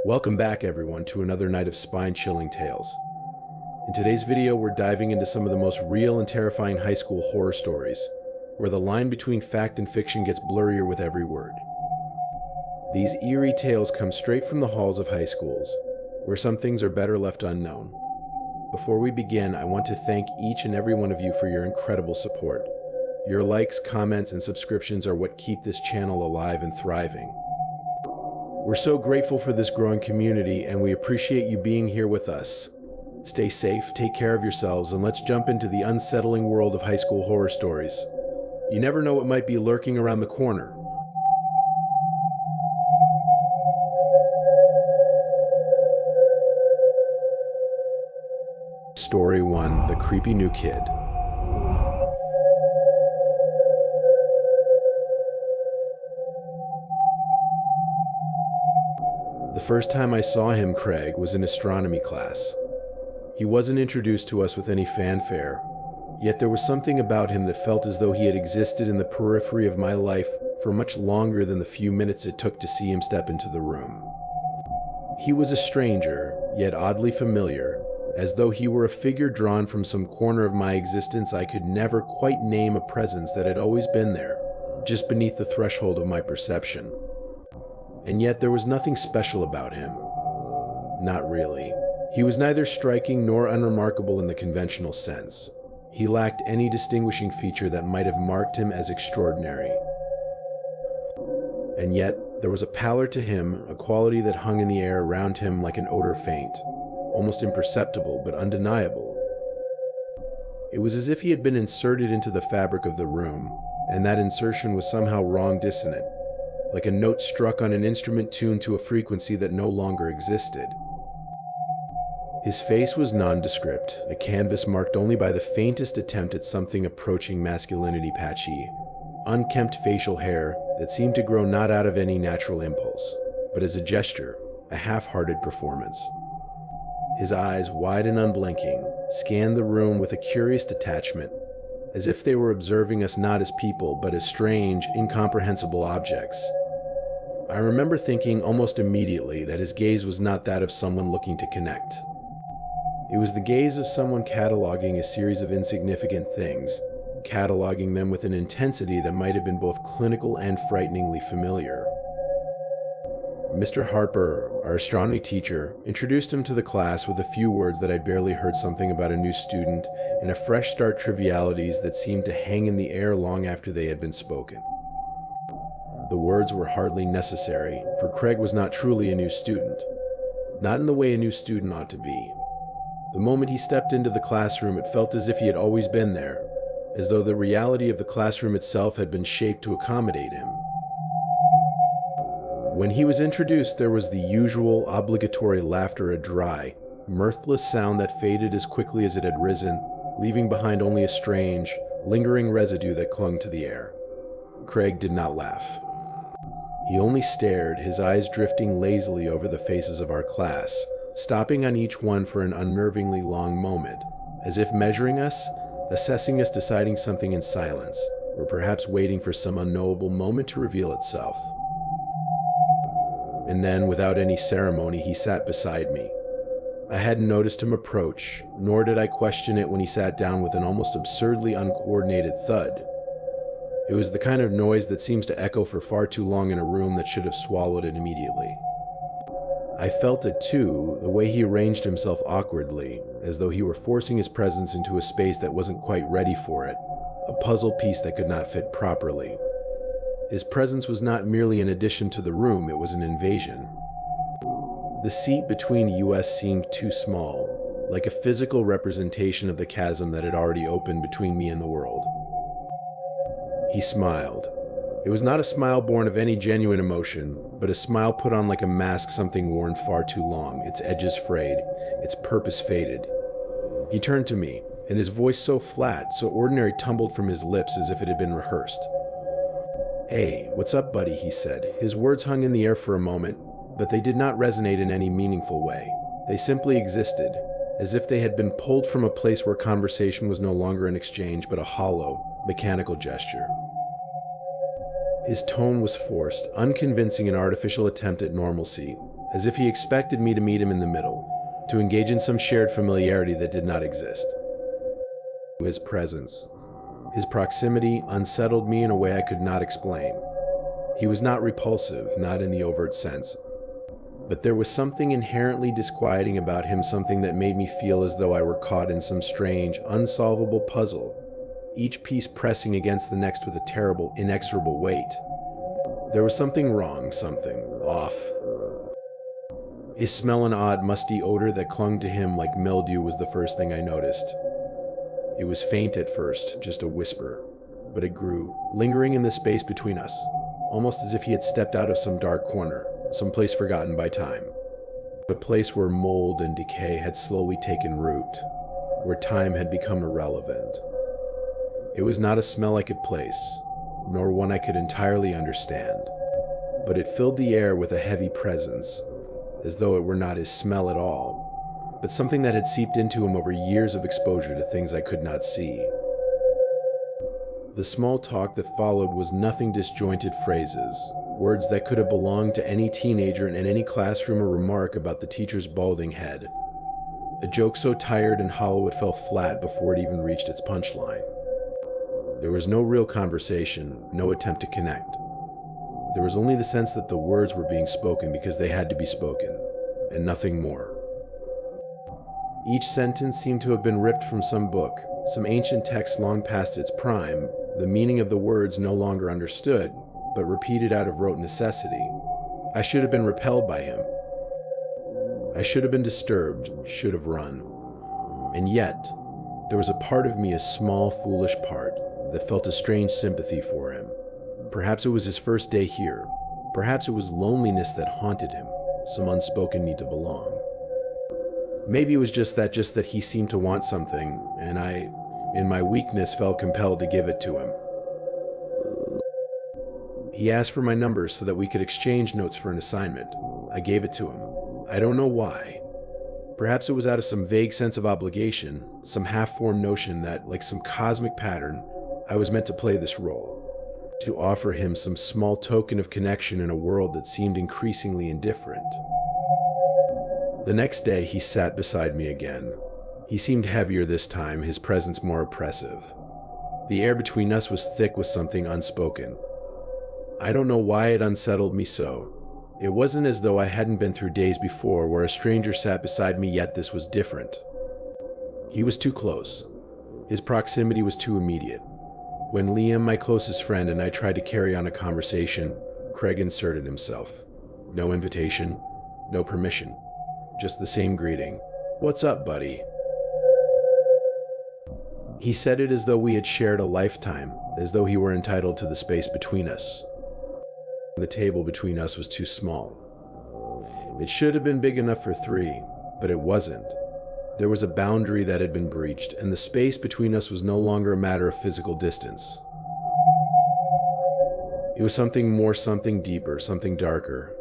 Welcome back everyone to another night of spine-chilling tales. In today's video, we're diving into some of the most real and terrifying high school horror stories, where the line between fact and fiction gets blurrier with every word. These eerie tales come straight from the halls of high schools, where some things are better left unknown. Before we begin, I want to thank each and every one of you for your incredible support. Your likes, comments, and subscriptions are what keep this channel alive and thriving. We're so grateful for this growing community, and we appreciate you being here with us. Stay safe, take care of yourselves, and let's jump into the unsettling world of high school horror stories. You never know what might be lurking around the corner. Story 1: The Creepy New Kid. The first time I saw him, Craig, was in astronomy class. He wasn't introduced to us with any fanfare, yet there was something about him that felt as though he had existed in the periphery of my life for much longer than the few minutes it took to see him step into the room. He was a stranger, yet oddly familiar, as though he were a figure drawn from some corner of my existence I could never quite name, a presence that had always been there, just beneath the threshold of my perception. And yet there was nothing special about him. Not really. He was neither striking nor unremarkable in the conventional sense. He lacked any distinguishing feature that might have marked him as extraordinary. And yet, there was a pallor to him, a quality that hung in the air around him like an odor faint, almost imperceptible but undeniable. It was as if he had been inserted into the fabric of the room, and that insertion was somehow wrong dissonant, like a note struck on an instrument tuned to a frequency that no longer existed. His face was nondescript, a canvas marked only by the faintest attempt at something approaching masculinity, patchy, unkempt facial hair that seemed to grow not out of any natural impulse, but as a gesture, a half-hearted performance. His eyes, wide and unblinking, scanned the room with a curious detachment, as if they were observing us not as people, but as strange, incomprehensible objects. I remember thinking almost immediately that his gaze was not that of someone looking to connect. It was the gaze of someone cataloging a series of insignificant things, cataloging them with an intensity that might have been both clinical and frighteningly familiar. Mr. Harper, our astronomy teacher, introduced him to the class with a few words that I'd barely heard, something about a new student and a fresh start, trivialities that seemed to hang in the air long after they had been spoken. The words were hardly necessary, for Craig was not truly a new student. Not in the way a new student ought to be. The moment he stepped into the classroom, it felt as if he had always been there, as though the reality of the classroom itself had been shaped to accommodate him. When he was introduced, there was the usual, obligatory laughter, a dry, mirthless sound that faded as quickly as it had risen, leaving behind only a strange, lingering residue that clung to the air. Craig did not laugh. He only stared, his eyes drifting lazily over the faces of our class, stopping on each one for an unnervingly long moment, as if measuring us, assessing us, deciding something in silence, or perhaps waiting for some unknowable moment to reveal itself. And then, without any ceremony, he sat beside me. I hadn't noticed him approach, nor did I question it when he sat down with an almost absurdly uncoordinated thud. It was the kind of noise that seems to echo for far too long in a room that should have swallowed it immediately. I felt it too, the way he arranged himself awkwardly, as though he were forcing his presence into a space that wasn't quite ready for it, a puzzle piece that could not fit properly. His presence was not merely an addition to the room, it was an invasion. The seat between us seemed too small, like a physical representation of the chasm that had already opened between me and the world. He smiled. It was not a smile born of any genuine emotion, but a smile put on like a mask, something worn far too long, its edges frayed, its purpose faded. He turned to me, and his voice, so flat, so ordinary, tumbled from his lips as if it had been rehearsed. "Hey, what's up, buddy?" he said. His words hung in the air for a moment, but they did not resonate in any meaningful way. They simply existed, as if they had been pulled from a place where conversation was no longer an exchange, but a hollow, mechanical gesture. His tone was forced, unconvincing, an artificial attempt at normalcy, as if he expected me to meet him in the middle, to engage in some shared familiarity that did not exist. His presence, his proximity unsettled me in a way I could not explain. He was not repulsive, not in the overt sense, but there was something inherently disquieting about him, something that made me feel as though I were caught in some strange, unsolvable puzzle, each piece pressing against the next with a terrible, inexorable weight. There was something wrong, something off. His smell, an odd, musty odor that clung to him like mildew, was the first thing I noticed. It was faint at first, just a whisper, but it grew, lingering in the space between us, almost as if he had stepped out of some dark corner, some place forgotten by time. A place where mold and decay had slowly taken root, where time had become irrelevant. It was not a smell I could place, nor one I could entirely understand, but it filled the air with a heavy presence, as though it were not his smell at all, but something that had seeped into him over years of exposure to things I could not see. The small talk that followed was nothing disjointed phrases, words that could have belonged to any teenager in any classroom, a remark about the teacher's balding head, a joke so tired and hollow it fell flat before it even reached its punchline. There was no real conversation, no attempt to connect. There was only the sense that the words were being spoken because they had to be spoken, and nothing more. Each sentence seemed to have been ripped from some book, some ancient text long past its prime, the meaning of the words no longer understood, but repeated out of rote necessity. I should have been repelled by him. I should have been disturbed, should have run. And yet, there was a part of me, a small, foolish part, that felt a strange sympathy for him. Perhaps it was his first day here. Perhaps it was loneliness that haunted him, some unspoken need to belong. Maybe it was just that he seemed to want something, and I, in my weakness, felt compelled to give it to him. He asked for my number so that we could exchange notes for an assignment. I gave it to him. I don't know why. Perhaps it was out of some vague sense of obligation, some half-formed notion that, like some cosmic pattern, I was meant to play this role, to offer him some small token of connection in a world that seemed increasingly indifferent. The next day, he sat beside me again. He seemed heavier this time, his presence more oppressive. The air between us was thick with something unspoken. I don't know why it unsettled me so. It wasn't as though I hadn't been through days before where a stranger sat beside me, yet this was different. He was too close. His proximity was too immediate. When Liam, my closest friend, and I tried to carry on a conversation, Craig inserted himself. No invitation, no permission. Just the same greeting. "What's up, buddy?" He said it as though we had shared a lifetime, as though he were entitled to the space between us. The table between us was too small. It should have been big enough for three, but it wasn't. There was a boundary that had been breached, and the space between us was no longer a matter of physical distance. It was something more, something deeper, something darker.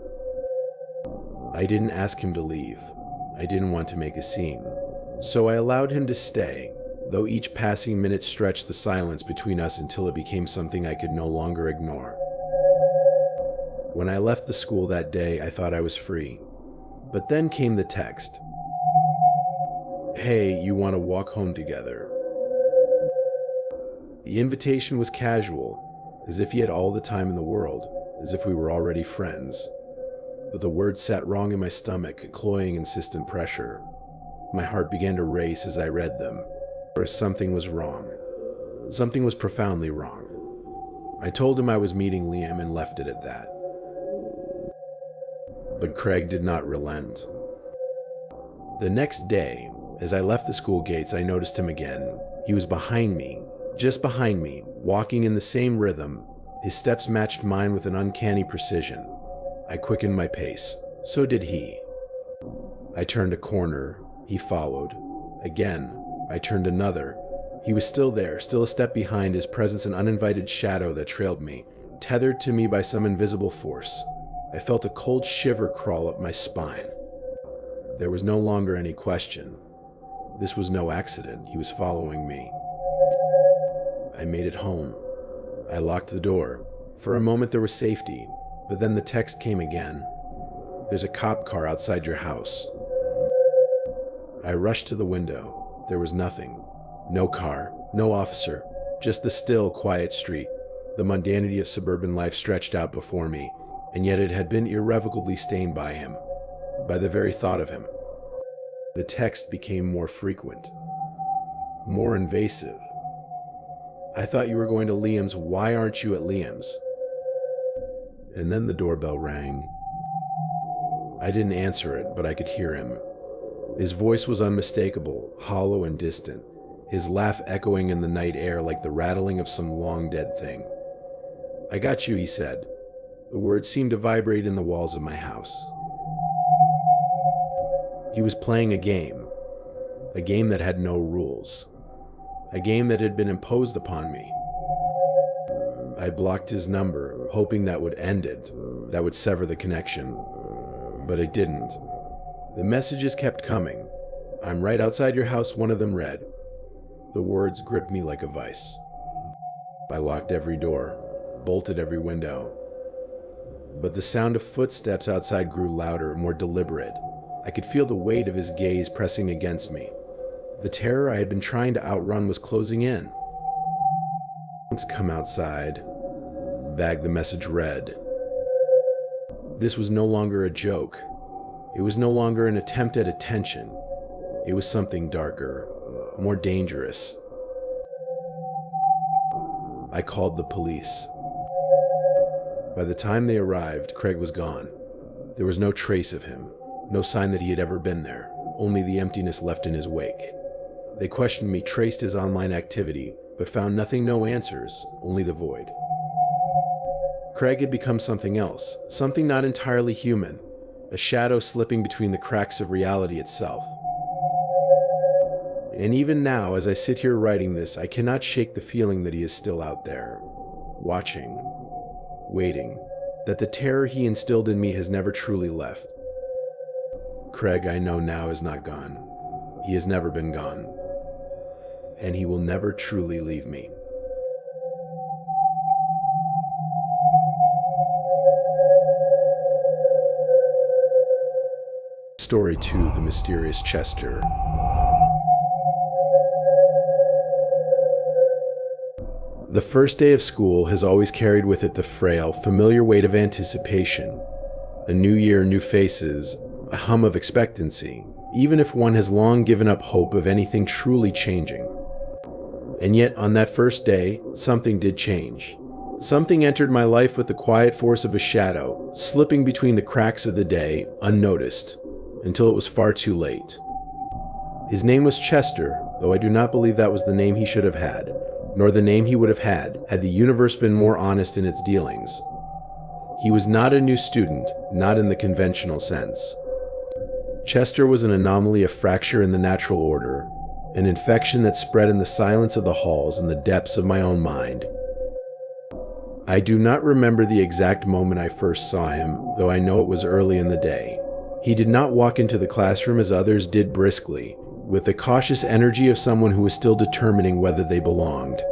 I didn't ask him to leave. I didn't want to make a scene. So I allowed him to stay, though each passing minute stretched the silence between us until it became something I could no longer ignore. When I left the school that day, I thought I was free. But then came the text. "Hey, you want to walk home together?" The invitation was casual, as if he had all the time in the world, as if we were already friends. But the words sat wrong in my stomach, a cloying, insistent pressure. My heart began to race as I read them. For something was wrong. Something was profoundly wrong. I told him I was meeting Liam and left it at that. But Craig did not relent. The next day, as I left the school gates, I noticed him again. He was behind me, just behind me, walking in the same rhythm. His steps matched mine with an uncanny precision. I quickened my pace. So did he. I turned a corner. He followed. Again, I turned another. He was still there, still a step behind, his presence an uninvited shadow that trailed me, tethered to me by some invisible force. I felt a cold shiver crawl up my spine. There was no longer any question. This was no accident. He was following me. I made it home. I locked the door. For a moment there was safety, but then the text came again. There's a cop car outside your house." I rushed to the window. There was nothing. No car, no officer, just the still, quiet street. The mundanity of suburban life stretched out before me, and yet it had been irrevocably stained by him, by the very thought of him. The text became more frequent, more invasive. "I thought you were going to Liam's. Why aren't you at Liam's?" And then the doorbell rang. I didn't answer it, but I could hear him. His voice was unmistakable, hollow and distant, his laugh echoing in the night air like the rattling of some long-dead thing. "I got you," he said. The words seemed to vibrate in the walls of my house. He was playing a game that had no rules, a game that had been imposed upon me. I blocked his number, hoping that would end it, that would sever the connection, but it didn't. The messages kept coming. "I'm right outside your house," one of them read. The words gripped me like a vice. I locked every door, bolted every window. But the sound of footsteps outside grew louder, more deliberate. I could feel the weight of his gaze pressing against me. The terror I had been trying to outrun was closing in. "Come outside," Bag the message read. This was no longer a joke. It was no longer an attempt at attention. It was something darker, more dangerous. I called the police. By the time they arrived, Craig was gone. There was no trace of him, no sign that he had ever been there, only the emptiness left in his wake. They questioned me, traced his online activity, but found nothing, no answers, only the void. Craig had become something else, something not entirely human, a shadow slipping between the cracks of reality itself. And even now, as I sit here writing this, I cannot shake the feeling that he is still out there, watching, waiting, that the terror he instilled in me has never truly left. Craig, I know now, is not gone. He has never been gone. And he will never truly leave me. Story 2, The Mysterious Chester. The first day of school has always carried with it the frail, familiar weight of anticipation. A new year, new faces, a hum of expectancy, even if one has long given up hope of anything truly changing. And yet, on that first day, something did change. Something entered my life with the quiet force of a shadow, slipping between the cracks of the day, unnoticed, until it was far too late. His name was Chester, though I do not believe that was the name he should have had, nor the name he would have had the universe been more honest in its dealings. He was not a new student, not in the conventional sense. Chester was an anomaly, a fracture in the natural order, an infection that spread in the silence of the halls and the depths of my own mind. I do not remember the exact moment I first saw him, though I know it was early in the day. He did not walk into the classroom as others did briskly, with the cautious energy of someone who was still determining whether they belonged.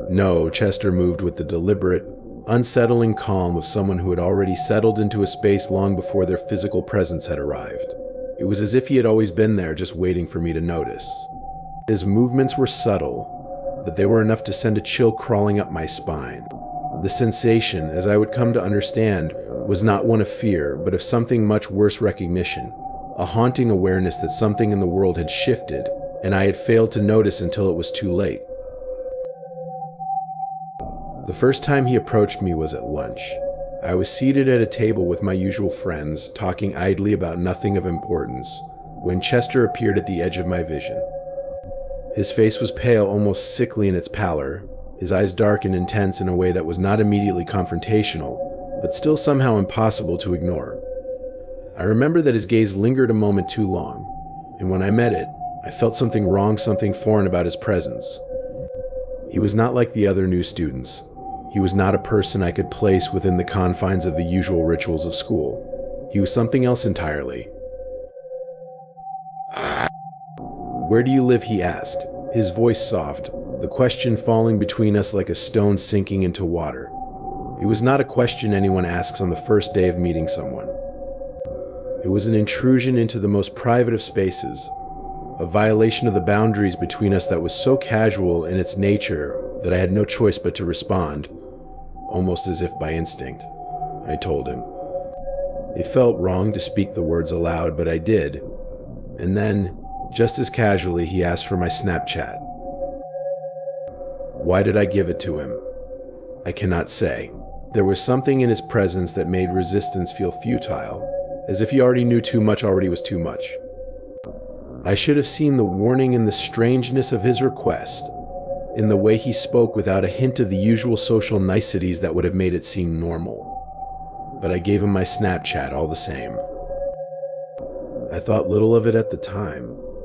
No, Chester moved with the deliberate, unsettling calm of someone who had already settled into a space long before their physical presence had arrived. It was as if he had always been there, just waiting for me to notice. His movements were subtle, but they were enough to send a chill crawling up my spine. The sensation, as I would come to understand, was not one of fear, but of something much worse, recognition. A haunting awareness that something in the world had shifted, and I had failed to notice until it was too late. The first time he approached me was at lunch. I was seated at a table with my usual friends, talking idly about nothing of importance, when Chester appeared at the edge of my vision. His face was pale, almost sickly in its pallor, his eyes dark and intense in a way that was not immediately confrontational, but still somehow impossible to ignore. I remember that his gaze lingered a moment too long, and when I met it, I felt something wrong, something foreign about his presence. He was not like the other new students. He was not a person I could place within the confines of the usual rituals of school. He was something else entirely. "Where do you live?" he asked, his voice soft, the question falling between us like a stone sinking into water. It was not a question anyone asks on the first day of meeting someone. It was an intrusion into the most private of spaces, a violation of the boundaries between us that was so casual in its nature that I had no choice but to respond, almost as if by instinct. I told him. It felt wrong to speak the words aloud, but I did. And then, just as casually, he asked for my Snapchat. Why did I give it to him? I cannot say. There was something in his presence that made resistance feel futile, as if he already knew too much already was too much. I should have seen the warning in the strangeness of his request, in the way he spoke without a hint of the usual social niceties that would have made it seem normal. But I gave him my Snapchat all the same. I thought little of it at the time.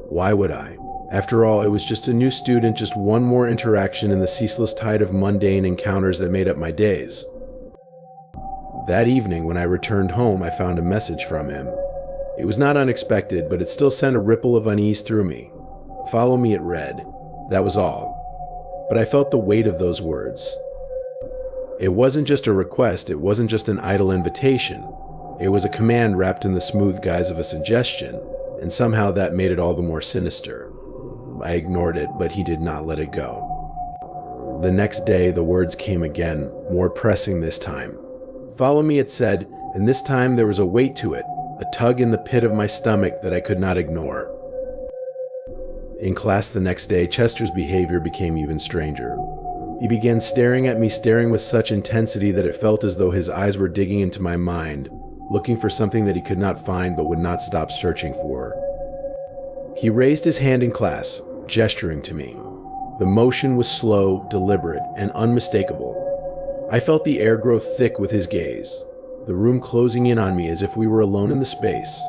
Why would I? After all, it was just a new student, just one more interaction in the ceaseless tide of mundane encounters that made up my days. That evening, when I returned home, I found a message from him. It was not unexpected, but it still sent a ripple of unease through me. Follow me, it read. That was all. But I felt the weight of those words. It wasn't just a request, it wasn't just an idle invitation. It was a command wrapped in the smooth guise of a suggestion, and somehow that made it all the more sinister. I ignored it, but he did not let it go. The next day, the words came again, more pressing this time. Follow me, it said, and this time there was a weight to it, a tug in the pit of my stomach that I could not ignore. In class the next day, Chester's behavior became even stranger. He began staring at me, staring with such intensity that it felt as though his eyes were digging into my mind, looking for something that he could not find but would not stop searching for. He raised his hand in class, gesturing to me. The motion was slow, deliberate, and unmistakable. I felt the air grow thick with his gaze, the room closing in on me as if we were alone in the space,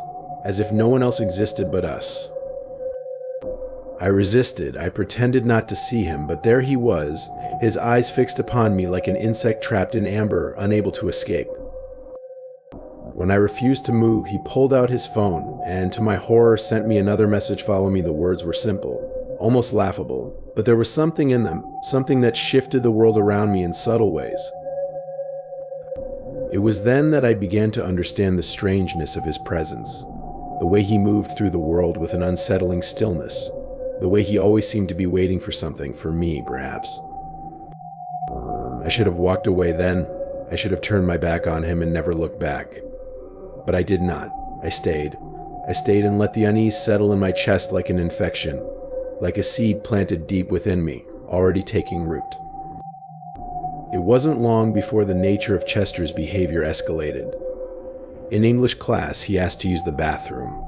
as if no one else existed but us. I resisted, I pretended not to see him, but there he was, his eyes fixed upon me like an insect trapped in amber, unable to escape. When I refused to move, he pulled out his phone, and to my horror sent me another message. Follow me. The words were simple, almost laughable, but there was something in them, something that shifted the world around me in subtle ways. It was then that I began to understand the strangeness of his presence, the way he moved through the world with an unsettling stillness, the way he always seemed to be waiting for something, for me, perhaps. I should have walked away then. I should have turned my back on him and never looked back. But I did not. I stayed. I stayed and let the unease settle in my chest like an infection, like a seed planted deep within me, already taking root. It wasn't long before the nature of Chester's behavior escalated. In English class, he asked to use the bathroom.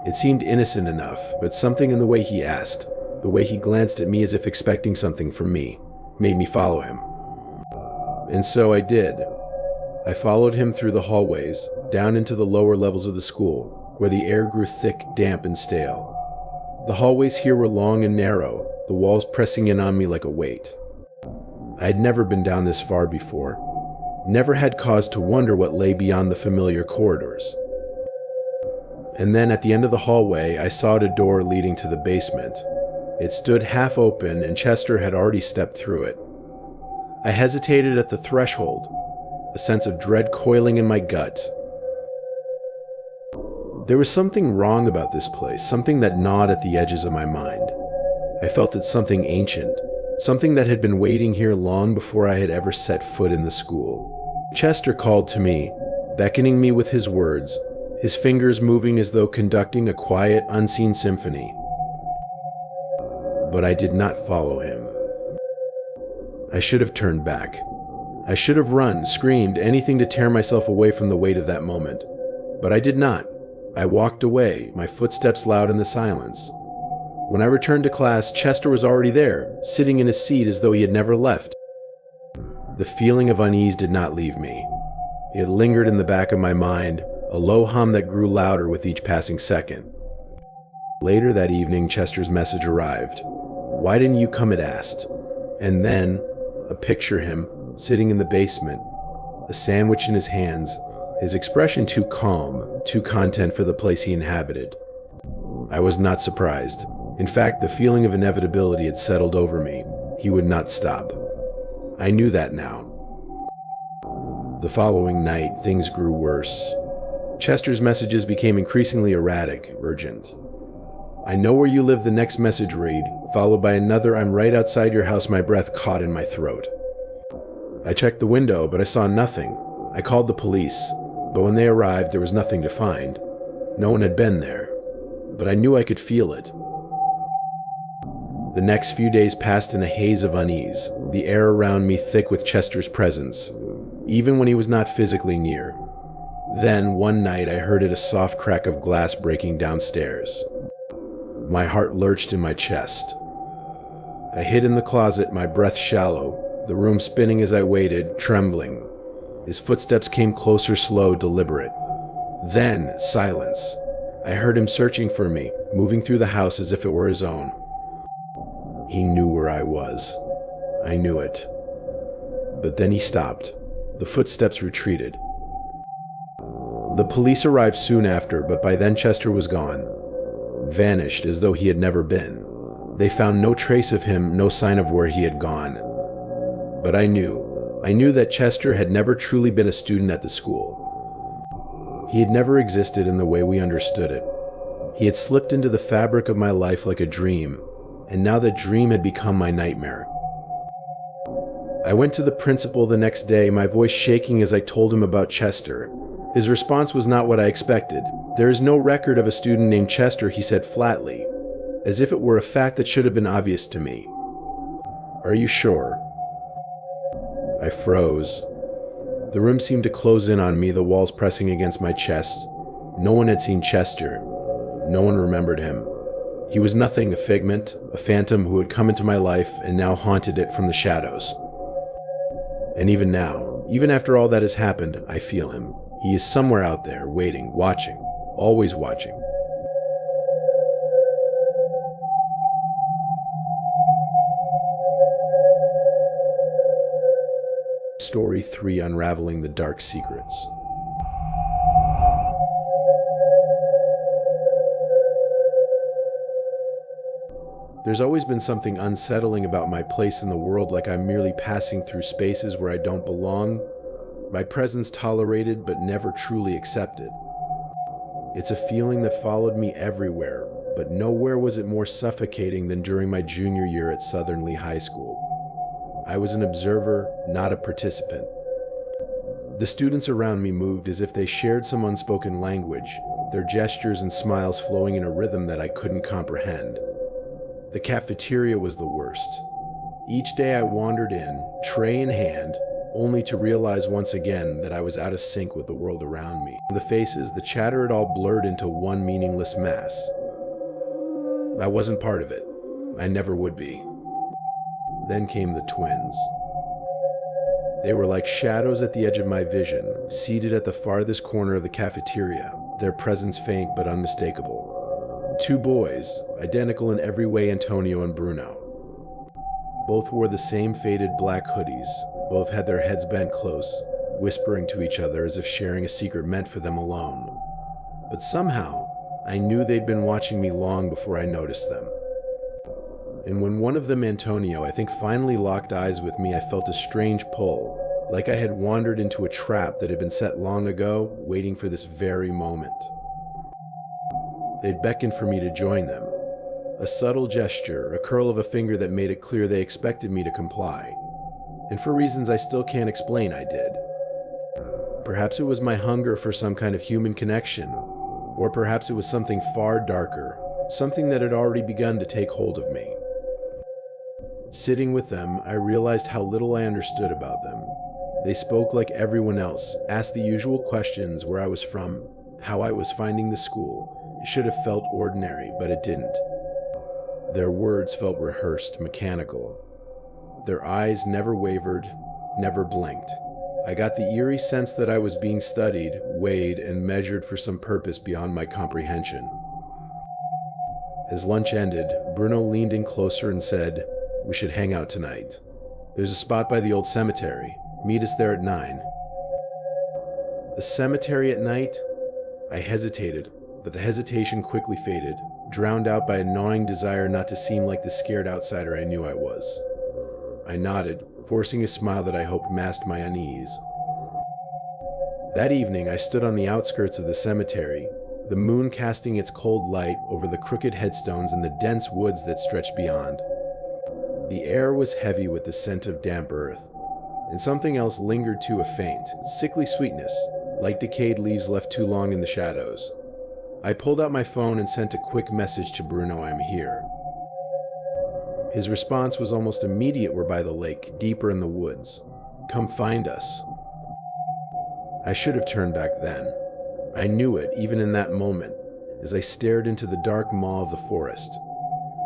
It seemed innocent enough, but something in the way he asked, the way he glanced at me as if expecting something from me, made me follow him. And so I did. I followed him through the hallways, down into the lower levels of the school, where the air grew thick, damp, and stale. The hallways here were long and narrow, the walls pressing in on me like a weight. I had never been down this far before, never had cause to wonder what lay beyond the familiar corridors. And then at the end of the hallway, I saw a door leading to the basement. It stood half open, and Chester had already stepped through it. I hesitated at the threshold, a sense of dread coiling in my gut. There was something wrong about this place, something that gnawed at the edges of my mind. I felt it something ancient, something that had been waiting here long before I had ever set foot in the school. Chester called to me, beckoning me with his words, his fingers moving as though conducting a quiet, unseen symphony. But I did not follow him. I should have turned back. I should have run, screamed, anything to tear myself away from the weight of that moment. But I did not. I walked away, my footsteps loud in the silence. When I returned to class, Chester was already there, sitting in his seat as though he had never left. The feeling of unease did not leave me. It lingered in the back of my mind, a low hum that grew louder with each passing second. Later that evening, Chester's message arrived. "Why didn't you come?" it asked. And then, picture him, sitting in the basement, a sandwich in his hands, his expression too calm, too content for the place he inhabited. I was not surprised. In fact, the feeling of inevitability had settled over me. He would not stop. I knew that now. The following night, things grew worse. Chester's messages became increasingly erratic, urgent. "I know where you live," the next message read, followed by another, "I'm right outside your house," my breath caught in my throat. I checked the window, but I saw nothing. I called the police, but when they arrived, there was nothing to find. No one had been there, but I knew I could feel it. The next few days passed in a haze of unease, the air around me thick with Chester's presence, even when he was not physically near. Then, one night, I heard a soft crack of glass breaking downstairs. My heart lurched in my chest. I hid in the closet, my breath shallow, the room spinning as I waited, trembling. His footsteps came closer, slow, deliberate. Then, silence. I heard him searching for me, moving through the house as if it were his own. He knew where I was. I knew it. But then he stopped. The footsteps retreated. The police arrived soon after, but by then Chester was gone. Vanished as though he had never been. They found no trace of him, no sign of where he had gone. But I knew that Chester had never truly been a student at the school. He had never existed in the way we understood it. He had slipped into the fabric of my life like a dream, and now that dream had become my nightmare. I went to the principal the next day, my voice shaking as I told him about Chester. His response was not what I expected. "There is no record of a student named Chester," he said flatly, as if it were a fact that should have been obvious to me. "Are you sure?" I froze. The room seemed to close in on me, the walls pressing against my chest. No one had seen Chester. No one remembered him. He was nothing, a figment, a phantom who had come into my life and now haunted it from the shadows. And even now, even after all that has happened, I feel him. He is somewhere out there, waiting, watching, always watching. Story 3: Unraveling the Dark Secrets. There's always been something unsettling about my place in the world, like I'm merely passing through spaces where I don't belong, my presence tolerated but never truly accepted. It's a feeling that followed me everywhere, but nowhere was it more suffocating than during my junior year at Southern Lee High School. I was an observer, not a participant. The students around me moved as if they shared some unspoken language, their gestures and smiles flowing in a rhythm that I couldn't comprehend. The cafeteria was the worst. Each day I wandered in, tray in hand, only to realize once again that I was out of sync with the world around me. The faces, the chatter, it all blurred into one meaningless mass. I wasn't part of it. I never would be. Then came the twins. They were like shadows at the edge of my vision, seated at the farthest corner of the cafeteria, their presence faint but unmistakable. Two boys, identical in every way, Antonio and Bruno. Both wore the same faded black hoodies. Both had their heads bent close, whispering to each other as if sharing a secret meant for them alone. But somehow, I knew they'd been watching me long before I noticed them. And when one of them, Antonio, I think, finally locked eyes with me, I felt a strange pull, like I had wandered into a trap that had been set long ago, waiting for this very moment. They'd beckoned for me to join them. A subtle gesture, a curl of a finger that made it clear they expected me to comply. And for reasons I still can't explain, I did. Perhaps it was my hunger for some kind of human connection, or perhaps it was something far darker, something that had already begun to take hold of me. Sitting with them, I realized how little I understood about them. They spoke like everyone else, asked the usual questions: where I was from, how I was finding the school. It should have felt ordinary, but it didn't. Their words felt rehearsed, mechanical. Their eyes never wavered, never blinked. I got the eerie sense that I was being studied, weighed, and measured for some purpose beyond my comprehension. As lunch ended, Bruno leaned in closer and said, "We should hang out tonight. There's a spot by the old cemetery. Meet us there at 9. The cemetery at night? I hesitated, but the hesitation quickly faded, drowned out by a gnawing desire not to seem like the scared outsider I knew I was. I nodded, forcing a smile that I hoped masked my unease. That evening, I stood on the outskirts of the cemetery, the moon casting its cold light over the crooked headstones and the dense woods that stretched beyond. The air was heavy with the scent of damp earth, and something else lingered too, a faint, sickly sweetness, like decayed leaves left too long in the shadows. I pulled out my phone and sent a quick message to Bruno, "I'm here." His response was almost immediate. "We're by the lake, deeper in the woods. Come find us." I should have turned back then. I knew it, even in that moment, as I stared into the dark maw of the forest.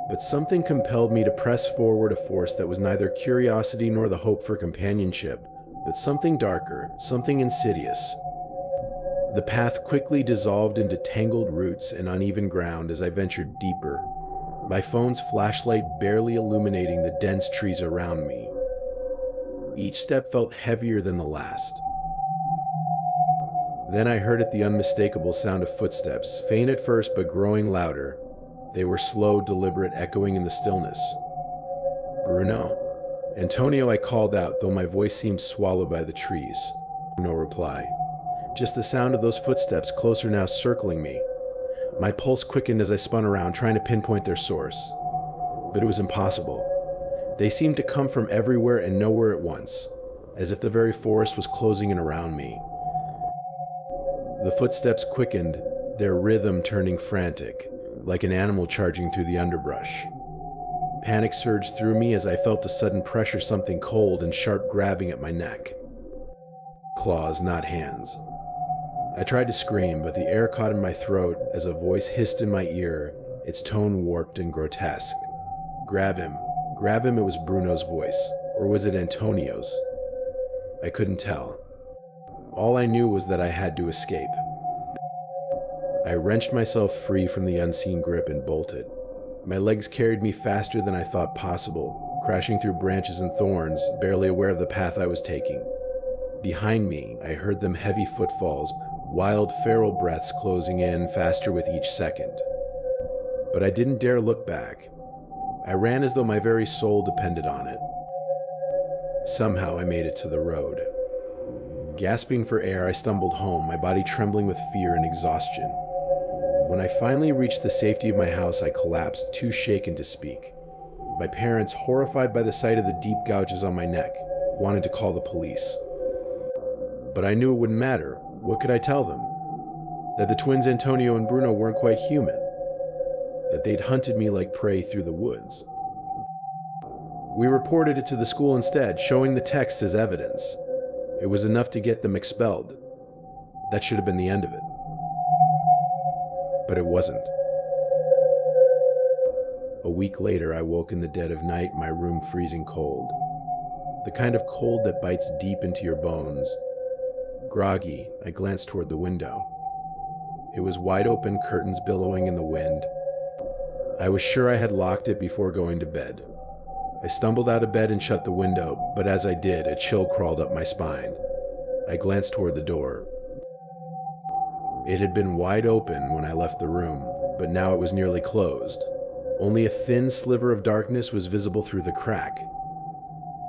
But something compelled me to press forward, a force that was neither curiosity nor the hope for companionship, but something darker, something insidious. The path quickly dissolved into tangled roots and uneven ground as I ventured deeper, my phone's flashlight barely illuminating the dense trees around me. Each step felt heavier than the last. Then I heard it, the unmistakable sound of footsteps, faint at first but growing louder. They were slow, deliberate, echoing in the stillness. "Bruno." "Antonio," I called out, though my voice seemed swallowed by the trees. No reply. Just the sound of those footsteps, closer now, circling me. My pulse quickened as I spun around, trying to pinpoint their source. But it was impossible. They seemed to come from everywhere and nowhere at once, as if the very forest was closing in around me. The footsteps quickened, their rhythm turning frantic, like an animal charging through the underbrush. Panic surged through me as I felt a sudden pressure, something cold and sharp grabbing at my neck. Claws, not hands. I tried to scream, but the air caught in my throat as a voice hissed in my ear, its tone warped and grotesque. "Grab him. Grab him." It was Bruno's voice. Or was it Antonio's? I couldn't tell. All I knew was that I had to escape. I wrenched myself free from the unseen grip and bolted. My legs carried me faster than I thought possible, crashing through branches and thorns, barely aware of the path I was taking. Behind me, I heard them heavy footfalls, wild feral breaths closing in faster with each second. But I didn't dare look back. I ran as though my very soul depended on it. Somehow I made it to the road. Gasping for air, I stumbled home, my body trembling with fear and exhaustion. When I finally reached the safety of my house, I collapsed, too shaken to speak. My parents, horrified by the sight of the deep gouges on my neck, wanted to call the police. But I knew it wouldn't matter. What could I tell them? That the twins Antonio and Bruno weren't quite human. That they'd hunted me like prey through the woods. We reported it to the school instead, showing the text as evidence. It was enough to get them expelled. That should have been the end of it. But it wasn't. A week later, I woke in the dead of night, my room freezing cold. The kind of cold that bites deep into your bones. Groggy, I glanced toward the window. It was wide open, curtains billowing in the wind. I was sure I had locked it before going to bed. I stumbled out of bed and shut the window, but as I did, a chill crawled up my spine. I glanced toward the door. It had been wide open when I left the room, but now it was nearly closed. Only a thin sliver of darkness was visible through the crack.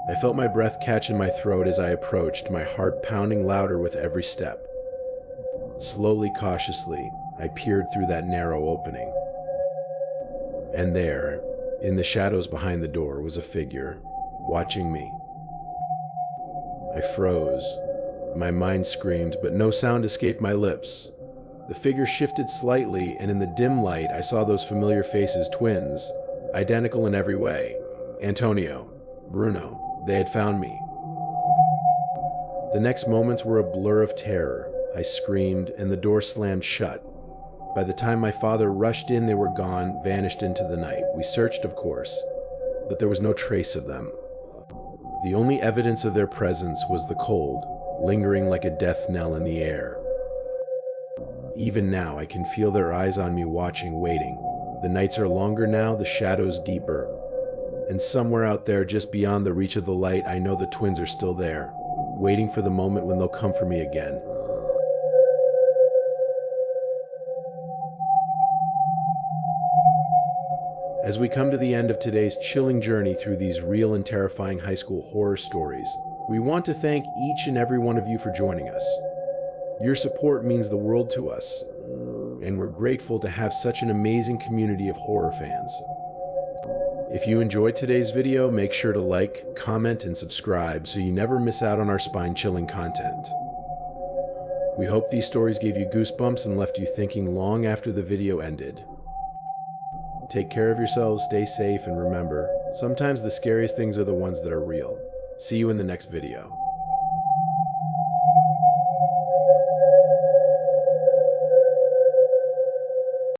I felt my breath catch in my throat as I approached, my heart pounding louder with every step. Slowly, cautiously, I peered through that narrow opening. And there, in the shadows behind the door, was a figure, watching me. I froze. My mind screamed, but no sound escaped my lips. The figure shifted slightly, and in the dim light, I saw those familiar faces, twins, identical in every way. Antonio, Bruno, they had found me. The next moments were a blur of terror. I screamed, and the door slammed shut. By the time my father rushed in, they were gone, vanished into the night. We searched, of course, but there was no trace of them. The only evidence of their presence was the cold, lingering like a death knell in the air. Even now, I can feel their eyes on me, watching, waiting. The nights are longer now, the shadows deeper. And somewhere out there, just beyond the reach of the light, I know the twins are still there, waiting for the moment when they'll come for me again. As we come to the end of today's chilling journey through these real and terrifying high school horror stories, we want to thank each and every one of you for joining us. Your support means the world to us, and we're grateful to have such an amazing community of horror fans. If you enjoyed today's video, make sure to like, comment, and subscribe so you never miss out on our spine-chilling content. We hope these stories gave you goosebumps and left you thinking long after the video ended. Take care of yourselves, stay safe, and remember, sometimes the scariest things are the ones that are real. See you in the next video.